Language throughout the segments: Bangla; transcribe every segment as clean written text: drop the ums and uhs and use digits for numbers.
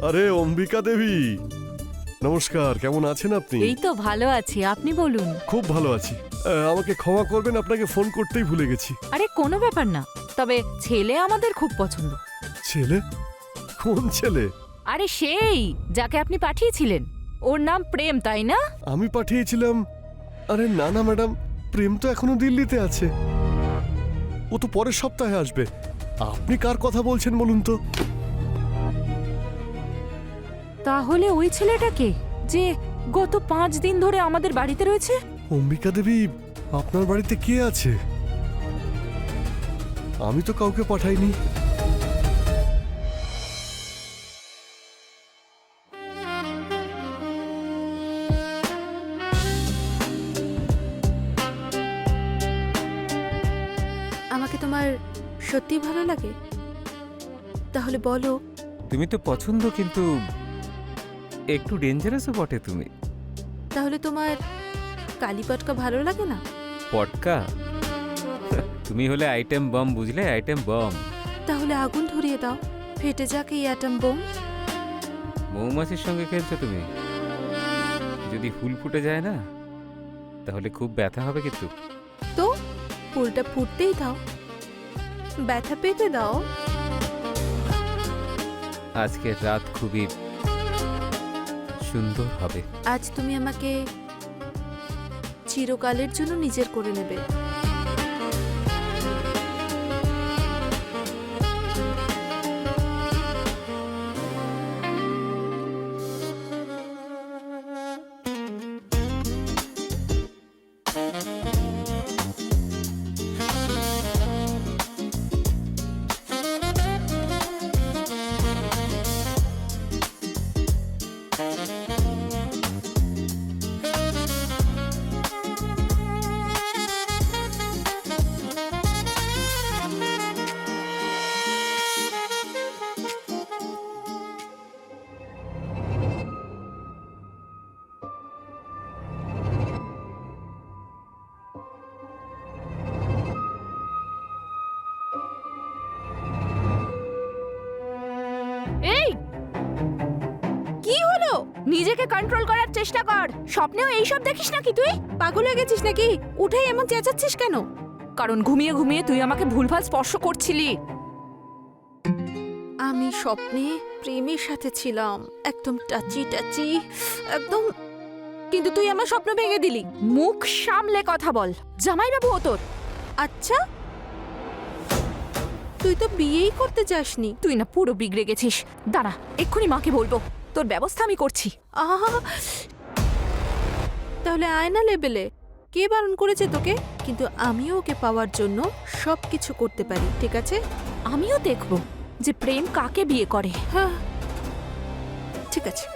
আরে অম্বিকা দেবী, নমস্কার। কেমন আছেন আপনি? এই তো ভালো আছি, আপনি বলুন। খুব ভালো আছি। আমাকে ক্ষমা করবেন, আপনাকে ফোন করতেই ভুলে গেছি। আরে কোনো ব্যাপার না, তবে ছেলে আমাদের খুব পছন্দ। ছেলে? কোন ছেলে? আরে সেই যাকে আপনি পাঠিয়েছিলেন, ওর নাম প্রেম, তাই না? আমি পাঠিয়েছিলাম? আরে না না ম্যাডাম, প্রেম তো এখনো দিল্লিতে আছে। ও তো পরের সপ্তাহে আসবে। আপনি কার কথা বলছেন বলুন তো? তাহলে ওই ছেলেটাকে যে গত 5 দিন ধরে আমাদের বাড়িতে রয়েছে। অম্বিকা দেবী, আপনার বাড়িতে কে আছে? আমি তো কাউকে পাঠাইনি। আমাকে তোমার সত্যি ভালো লাগে? তাহলে বলো। তুমি তো পছন্দ, কিন্তু একটু ডেঞ্জারাসও বটে তুমি। তাহলে তোমার কালীপটকা ভালো লাগে না? পটকা? তুমি হলে আইটেম বম, বুঝলে? Item bomb. তাহলে আগুন ধরিয়ে দাও, ফেটে যাক এই অ্যাটম বোম। মৌমাছির সঙ্গে খেলছো তুমি। যদি ফুল ফুটে যায় না, তাহলে খুব ব্যথা হবে কিন্তু। তো ফুলটা ফুটতেই দাও, ব্যথা পেতে দাও। আজকের রাত খুবই সুন্দর হবে। আজ তুমি আমাকে চিরকালের জন্য নিজের করে নেবে। এই কি হলো? নিজেকে কন্ট্রোল করার চেষ্টা কর। স্বপ্নেও এইসব দেখিস নাকি তুই? পাগল হয়ে গেছিস নাকি? উঠেই এমন চেঁচাচ্ছিস কেন? কারণ ঘুমিয়ে ঘুমিয়ে তুই আমাকে ভুলভাল স্পর্শ করছিলি। আমি স্বপ্নে প্রেমের সাথে ছিলাম, একদম টাচি টাচি, একদম। কিন্তু তুই আমার স্বপ্ন ভেঙে দিলি। মুখ সামলে কথা বল। জামাইবাবু ও তোর। আচ্ছা, তুই তো বিয়েই করতে চাসনি। তুই না পুরো বিগড়ে গেছিস। দাঁড়া, এক্ষুনি মাকে বলবো। তোর ব্যবস্থা আমি করছি। আহা, তাহলে আয়না লেবেলে কে বারণ করেছে তোকে? কিন্তু আমিও ওকে পাওয়ার জন্য সবকিছু করতে পারি, ঠিক আছে? আমিও দেখব যে প্রেম কাকে বিয়ে করে। হ্যাঁ, ঠিক আছে।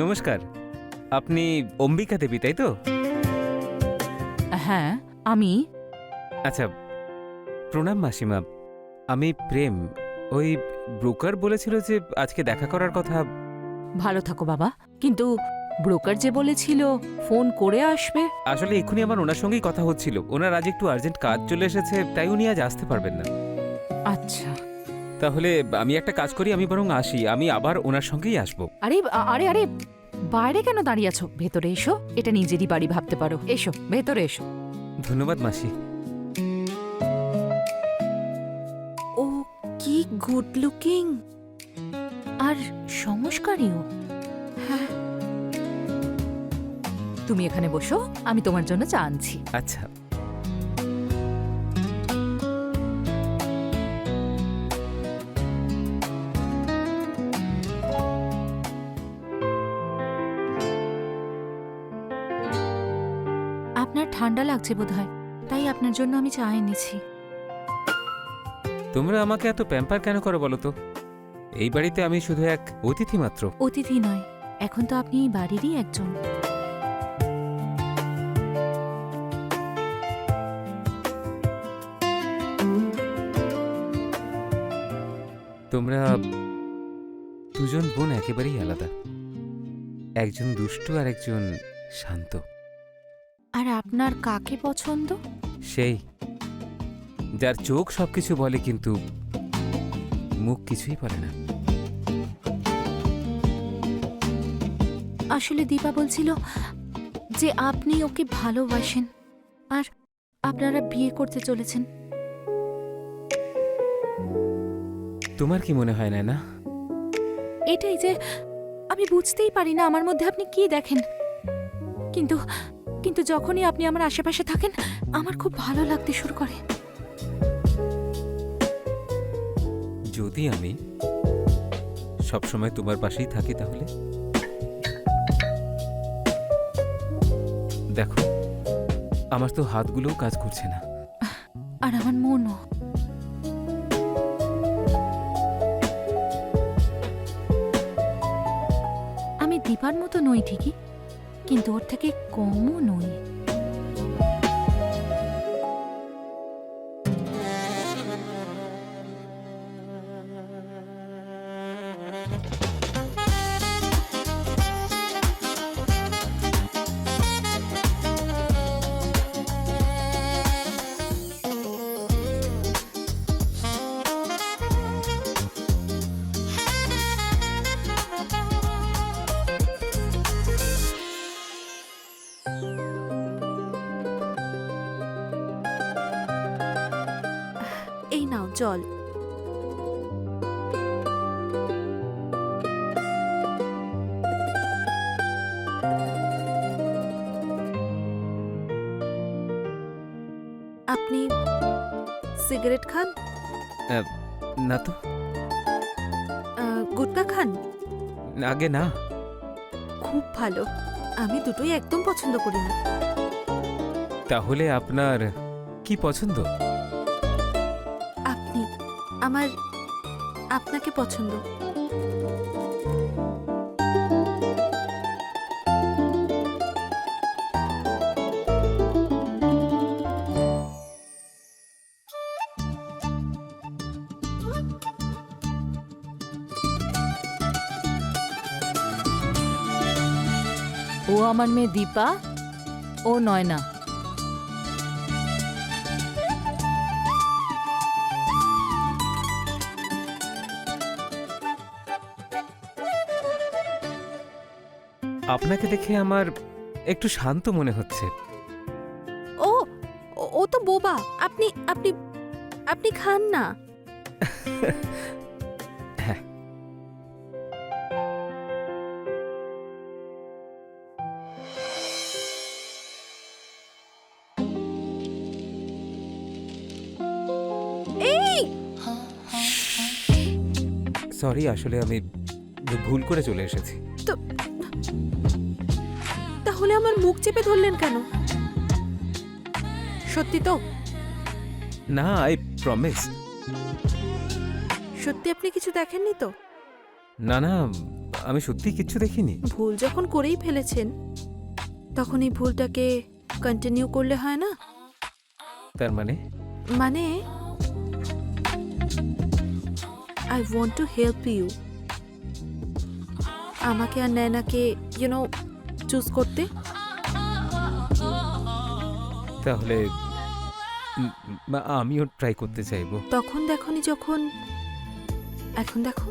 নমস্কার, আপনি অম্বিকা দেবী, তাই তো? হ্যাঁ আমি। আচ্ছা, প্রণাম মাসিমা। আমি প্রেম। ওই ব্রোকার বলেছিল যে আজকে দেখা করার কথা। ভালো থাকো বাবা, কিন্তু ব্রোকার যে বলেছিল ফোন করে আসবে। আসলে এক্ষুনি আমার ওনার সঙ্গেই কথা হচ্ছিল। ওনার আজ একটু আর্জেন্ট কাজ চলে এসেছে, তাই উনি আজ আসতে পারবেন না। আচ্ছা। তাহলে আমি একটা কাজ করি, আমি বরং আসি। আমি আবার ওনার সঙ্গেই আসবো। আরে আরে আরে, বাইরে কেন দাঁড়িয়ে আছো? ভেতরে এসো, এটা নিজেরই বাড়ি ভাবতে পারো। এসো, ভেতরে এসো। ধন্যবাদ মাসি। ও কি গুড লুকিং, আর সংস্কারীও। হ্যাঁ। তুমি এখানে বসো, আমি তোমার জন্য চা আনছি। আচ্ছা। আপনার ঠান্ডা লাগছে বোধহয়, তাই আপনার জন্য আমি চা এনেছি। তোমরা আমাকে এত প্যাম্পার কেন করো বলো তো? এই বাড়িতে আমি শুধু এক অতিথি মাত্র। অতিথি নয়, এখন তো আপনি এই বাড়িরই একজন। তোমরা দুজন বোন একেবারেই আলাদা, একজন দুষ্টু আর একজন শান্ত। আর আপনার কাকে পছন্দ? সেই যার চোখ সবকিছু বলে কিন্তু মুখ কিছুই বলে না। আসলে দীপা বলছিল যে আপনি ওকে ভালোবাসেন আর আপনারা বিয়ে করতে চলেছেন। তোমার কি মনে হয় না? এটাই যে আমি বুঝতেই পারি না আমার মধ্যে আপনি কি দেখেন, কিন্তু কিন্তু যখনই আপনি আমার আশেপাশে থাকেন আমার খুব ভালো লাগতে শুরু করে। যদি আমি সবসময় তোমার পাশেই থাকি তাহলে? দেখো, আমার তো হাতগুলোও কাজ করছে না। আর আমার মনও। আমি দীপার মতো নই ঠিকই, কিন্তু ওর থেকে কমও নই। এই নাও জল। আপনি সিগারেট খান? না তো, গুটকা খান? আগে না। খুব ভালো, আমি দুটোই একদম পছন্দ করি না। তাহলে আপনার কি পছন্দ? আপনি, আমার আপনাকে পছন্দ। ও আমার মেয়ে দীপা, ও নয়না। আপনাকে দেখে আমার একটু শান্ত মনে হচ্ছে। ও ও তো বোবা। আপনি আপনি আপনি খান না। হ্যাঁ, সরি, আসলে আমি ভুল করে চলে এসেছি। তাহলে আমার মুখ চেপে ধরলেন কেন? সত্যি তো? না, আই প্রমিস। সত্যি আপনি কিছু দেখেননি তো? না না, আমি সত্যি কিচ্ছু দেখিনি। ভুল যখন করেই ফেলেছেন তখন এই ভুলটাকে কন্টিনিউ করলে হয় না? তার মানে? মানে I want to help you. আমাকে আর নয়নাকে চুজ করতে। তাহলে আমিও ট্রাই করতে চাইবো। তখন দেখনি যখন, এখন দেখো।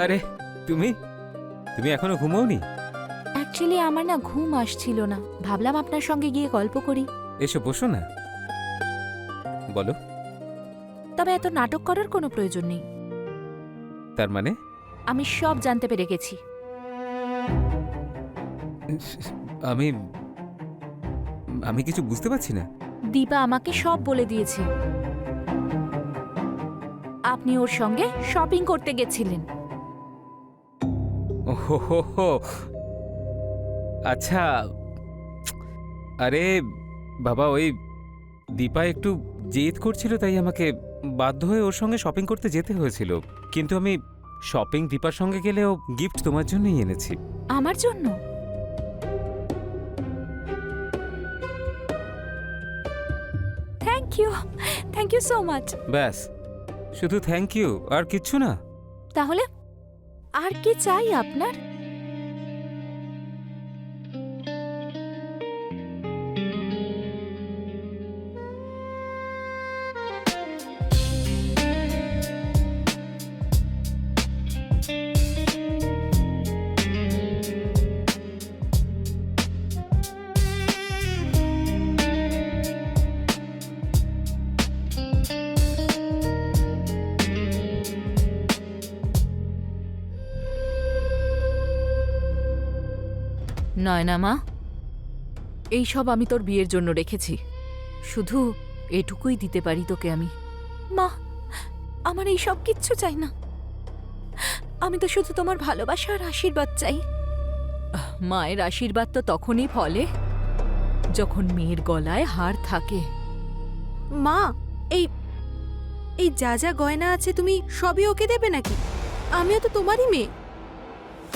আরে তুমি তুমি এখনো ঘুমোওনি? অ্যাকচুয়ালি আমার না ঘুম আসছিল না, ভাবলাম আপনার সঙ্গে গিয়ে গল্প করি। এসো বসো না। বলো তবে এত নাটক করার কোনো প্রয়োজন নেই। তার মানে? আমি সব জানতে পেরে গেছি। আমি আমি কিছু বুঝতে পারছি না। দীপা আমাকে সব বলে দিয়েছে। আপনি ওর সঙ্গে শপিং করতে গেছিলেন। ওহো, আচ্ছা। আরে বাবা, ওই দীপা একটু জেদ করছিল, তাই আমাকে বাধ্য হয়ে ওর সঙ্গে শপিং করতে যেতে হয়েছিল। কিন্তু আমি শপিং দীপার সঙ্গে গেলেও গিফট তোমার জন্যই এনেছি। আমার জন্য? Thank you so much. ব্যাস, শুধু থ্যাংক ইউ আর কিচ্ছু না? তাহলে আর কি চাই আপনার? নয়না মা, এইসব আমি তোর বিয়ের জন্য রেখেছি। শুধু এটুকুই দিতে পারি তোকে আমি। মা, আমার এই সব কিচ্ছু চাই না। আমি তো শুধু তোমার ভালোবাসা আর আশীর্বাদ চাই। মায়ের আশীর্বাদ তো তখনই ফলে যখন মেয়ের গলায় হার থাকে। মা, এই এই যা যা গয়না আছে তুমি সবই ওকে দেবে নাকি? আমিও তো তোমারই মেয়ে।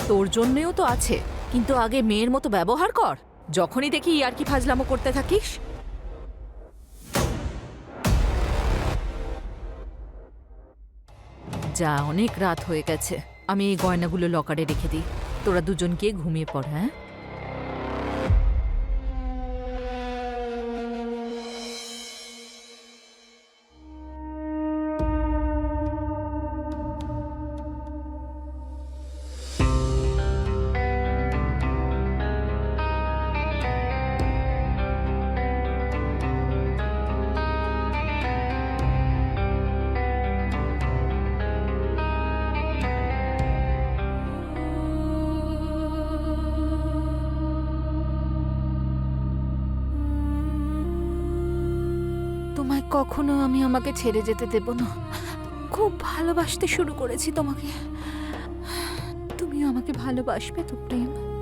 তোর জন্যেও তো আছে, কিন্তু আগে মেয়ের মতো ব্যবহার কর। যখনই দেখি আর কি ফাজলামো করতে থাকিস। যা, অনেক রাত হয়ে গেছে। আমি এই গয়নাগুলো লকারে রেখে দিই। তোরা দুজন গিয়ে ঘুমিয়ে পড়। হ্যাঁ, তোমায় কখনো আমি আমাকে ছেড়ে যেতে দেব না। খুব ভালোবাসতে শুরু করেছি তোমাকে। তুমিও আমাকে ভালোবাসবে তো প্রেম?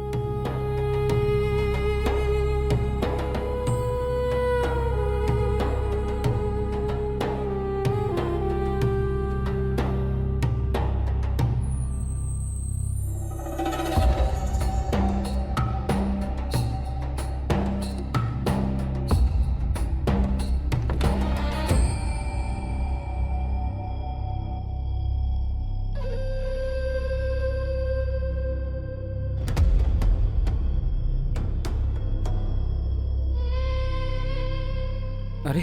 আরে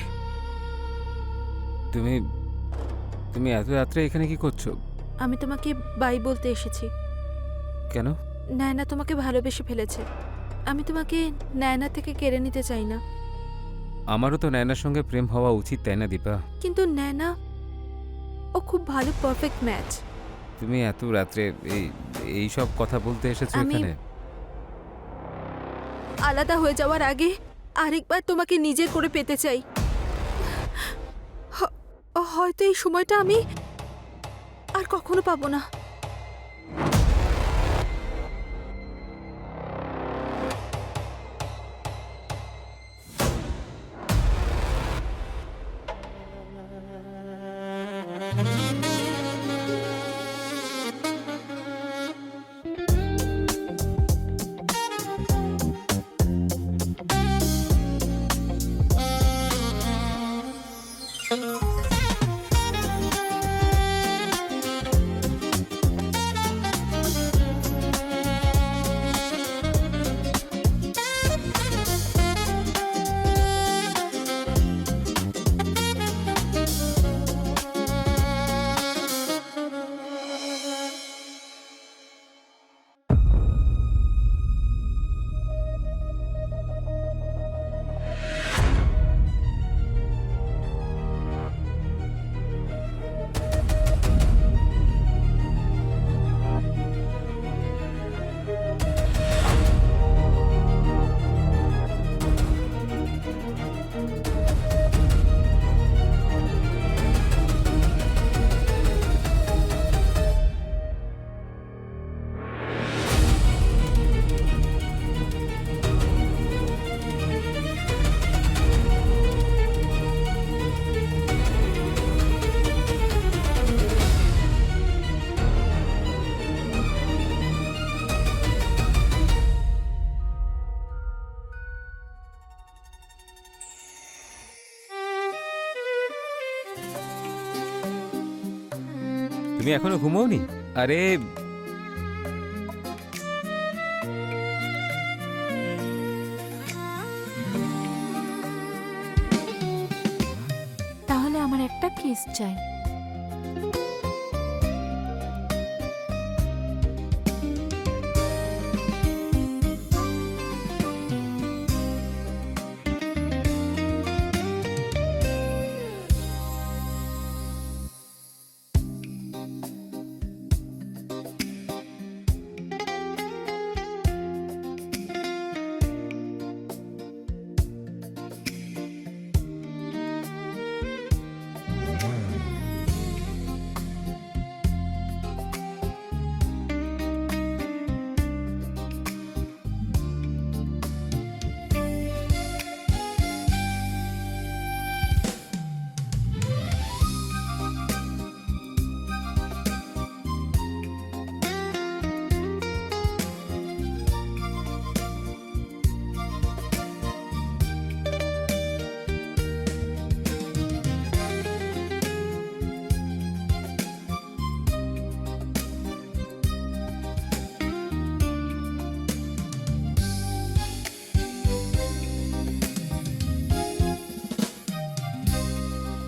তুমি তুমি এত রাত্রে এখানে কি করছো? আমি তোমাকে বাই বলতে এসেছি। কেন? নায়না তোমাকে ভালোবেসে ফেলেছে। আমি তোমাকে নায়না থেকে কেড়ে নিতে চাই না। আমারও তো নয়নার সঙ্গে প্রেম হওয়া উচিত, তাই না দীপা? কিন্তু নায়না, ও খুব ভালো পারফেক্ট ম্যাচ। তুমি এত রাত্রে এই সব কথা বলতে এসেছো আমি- এখানে? আলাদা হয়ে যাওয়ার আগে আরেকবার তোমাকে নিজের করে পেতে চাই। হয়তো এই সময়টা আমি আর কখনো পাবো না। তুমি এখনো ঘুমোওনি? আরে তাহলে আমার একটা কিস চাই।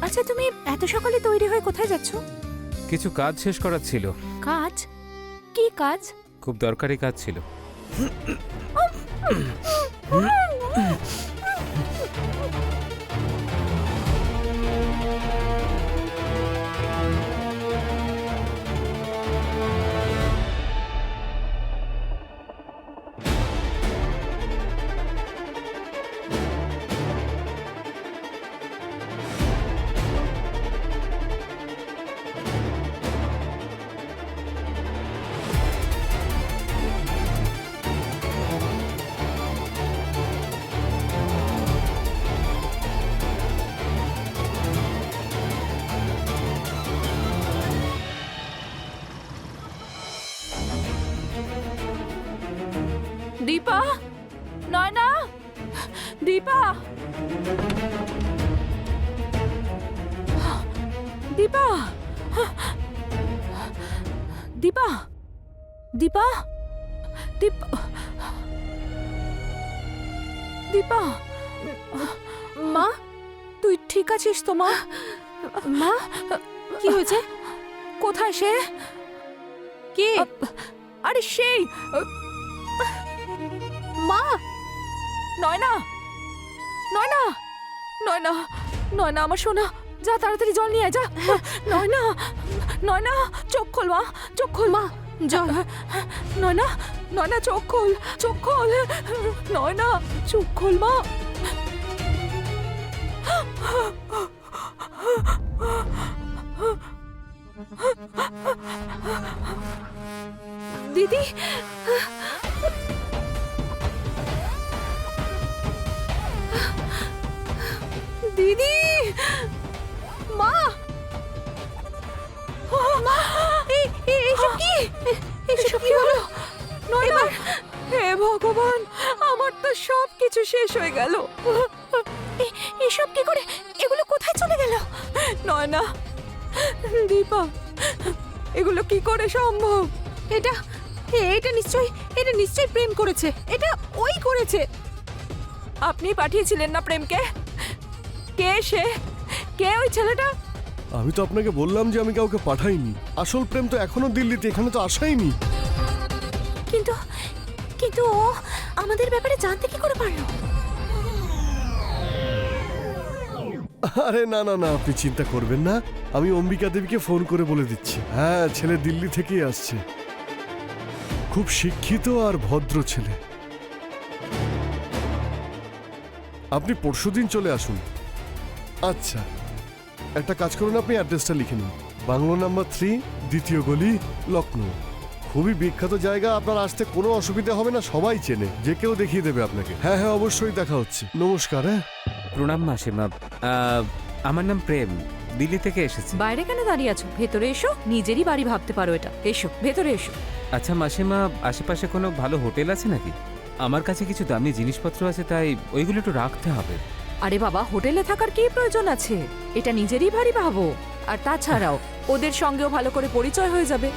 আচ্ছা, তুমি এত সকালে তৈরি হয়ে কোথায় যাচ্ছ? কিছু কাজ শেষ করার ছিল। কাজ? কি কাজ? খুব দরকারি কাজ ছিল। দীপা, নয়না, দীপা, দীপা, দীপা, দীপা, দীপা, দীপা, মা, তুই ঠিক আছিস তো মা? মা, কি হয়েছে? কোথায় সে? কে? আরে সেই মা, নয়না, নয়না, নয়না, নয়না আমার সোনা, যা তাড়াতাড়ি জল নিয়ে আয়, যা। নয়না, নয়না, চোখ খোল মা, চোখ খোল মা, জল। নয়না, নয়না, চোখ খোল, চোখ খোল, নয়না, চোখ খোল মা। দিদি, দিদি, মা, মা, এইসব কি? এইসব কি হলো? নয়না, হে ভগবান, আমার তো সব কিছু শেষ হয়ে গেল। এসব কি করে? এগুলো কোথায় চলে গেল? নয়না, দীপা, এগুলো কি করে সম্ভব? এটা নিশ্চয়ই প্রেম করেছে। এটা ওই করেছে। আপনি পাঠিয়েছিলেন না প্রেমকে? কে সে? কে ওই ছেলেটা? আমি তো আপনাকে বললাম যে আমি কাউকে পাঠাইনি। আসল প্রেম তো এখনো দিল্লিতে, এখানে তো আসাইনি। কিন্তু কিন্তু ও আমাদের ব্যাপারে জানতে কি করে পারলো? আরে না না না, আপনি চিন্তা করবেন না, আমি অম্বিকা দেবীকে ফোন করে বলে দিচ্ছি। হ্যাঁ, ছেলে দিল্লি থেকেই আসছে, খুব শিক্ষিত আর ভদ্র ছেলে। আপনি পরশুদিন চলে আসুন। আচ্ছা, একটা কাজ করুন, আপনি অ্যাড্রেসটা লিখে নিন। বাংলো নাম্বার 3, দ্বিতীয় গলি, লখনৌ। খুবই বিখ্যাত জায়গা, আপনার আসতে কোনো অসুবিধা হবে না, সবাই চেনে, যে কেউ দেখিয়ে দেবে আপনাকে। হ্যাঁ হ্যাঁ, অবশ্যই দেখা হচ্ছে। নমস্কার। হ্যাঁ, প্রণাম মাসিমা। আমার নাম প্রেম, দিল্লি থেকে এসেছি। বাইরে কেন দাঁড়িয়ে আছো? ভেতরে এসো, নিজেরই বাড়ি ভাবতে পারো এটা। এসো, ভেতরে এসো। আচ্ছা মাসিমা, আশেপাশে কোনো ভালো হোটেল আছে নাকি? আমার কাছে কিছু দামি জিনিসপত্র আছে, তাই ওইগুলো একটু রাখতে হবে। আরে বাবা, হোটেলে থাকার কি প্রয়োজন আছে? এটা নিজেরই বাড়ি ভাবো। আর তাছাড়াও ওদের সঙ্গেও ভালো করে পরিচয় হয়ে যাবে।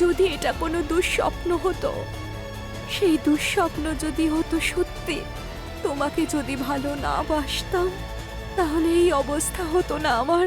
যদি এটা কোনো দুঃস্বপ্ন হতো, সেই দুঃস্বপ্ন যদি হতো সত্যি, তোমাকে যদি ভালো না বাসতাম, তাহলে এই অবস্থা হতো না আমার।